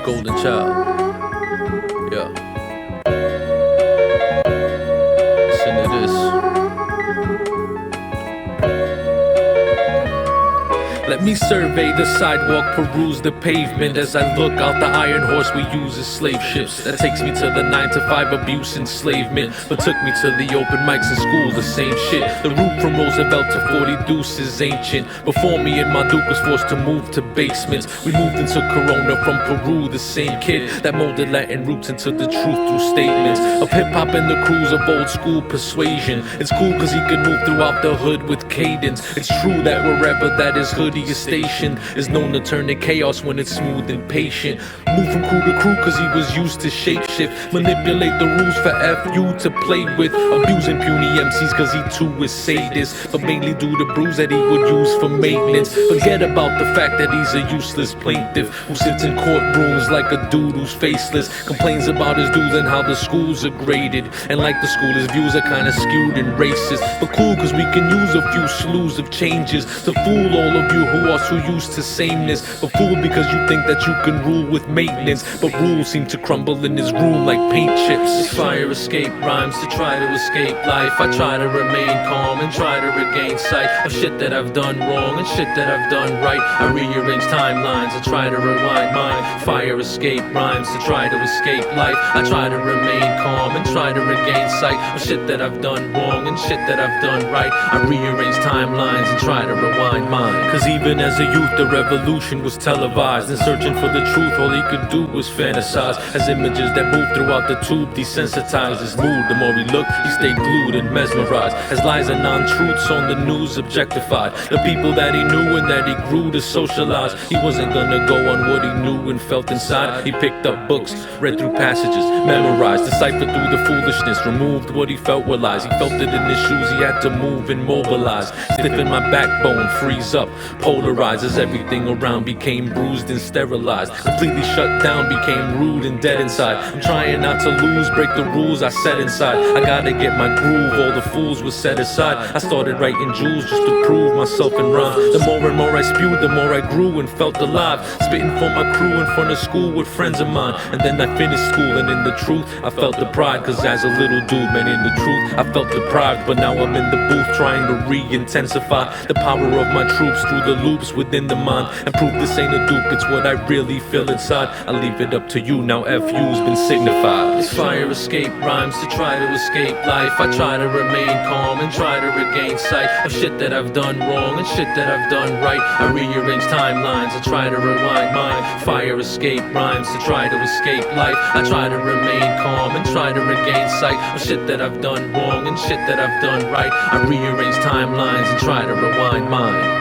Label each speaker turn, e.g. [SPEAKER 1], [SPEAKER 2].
[SPEAKER 1] Golden Child. Yeah. Listen to this. Let me survey the sidewalk, peruse the pavement as I look out the iron horse we use as slave ships. That takes me to the 9-to-5 abuse, enslavement, but took me to the open mics in school, the same shit. The route from Roosevelt to 40 Deuce is ancient. Before me and my Duke was forced to move to basements. We moved into Corona from Peru, the same kid that molded Latin roots into the truth through statements of hip-hop and the crews of old school persuasion. It's cool cause he could move throughout the hood with cadence. It's true that wherever that his hoodie is stationed is known to turn to chaos when it's smooth and patient. Move from crew to crew cause he was used to shapeshift. Manipulate the rules for Eff Yoo to play with. Abusing puny MCs cause he too is sadist, but mainly due to brews that he would use for maintenance. Forget about the fact that he's a useless plaintiff who sits in courtrooms like a dude who's faceless. Complains about his dudes and how the schools are graded, and like the school his views are kinda skewed and racist. But cool cause we can use a few slews of changes to fool all of you who are so used to sameness. But fooled because you think that you can rule with maintenance, but rules seem to crumble in his room like paint chips. Fire escape rhymes to try to escape life. I try to remain calm and try to regain sight of shit that I've done wrong and shit that I've done right. I rearrange timelines and try to rewind mine. Fire escape rhymes to try to escape life. I try to remain calm and try to regain sight of shit that I've done wrong and shit that I've done right. I rearrange timelines and try to rewind mine. Cause even as a youth the revolution was televised, and searching for the truth all he could do was fantasize as images that moved throughout the tube desensitized his mood. The more he looked he stayed glued and mesmerized as lies and non-truths on the news objectified the people that he knew and that he grew to socialize. He wasn't gonna go on what he knew and felt inside. He picked up books, read through passages, memorized, deciphered through the foolishness, removed what he felt were lies. He felt it in his shoes, he had to move and mobilize. Stiffen my backbone, freeze up, polarize as everything around became bruised and sterilized. Completely shut down, became rude and dead inside. I'm trying not to lose, break the rules I set inside. I gotta get my groove, all the fools were set aside. I started writing jewels just to prove myself in rhyme. The more and more I spewed, the more I grew and felt alive. Spitting for my crew in front of school with friends of mine. And then I finished school, and in the truth I felt the pride, cause as a little dude, man, in the truth I felt deprived. But now I'm in the booth trying to re-intensify the power of my troops through the loops within the mind, and prove this ain't a dupe, it's what I really feel inside. I leave it up to you now, Eff Yoo's been signified. It's fire escape rhymes to try to escape life. I try to remain calm and try to regain sight of shit that I've done wrong and shit that I've done right. I rearrange timelines and try to rewind mine. Fire escape rhymes to try to escape life. I try to remain calm and try to regain sight of shit that I've done wrong and shit that I've done right. I rearrange timelines and try to rewind mine.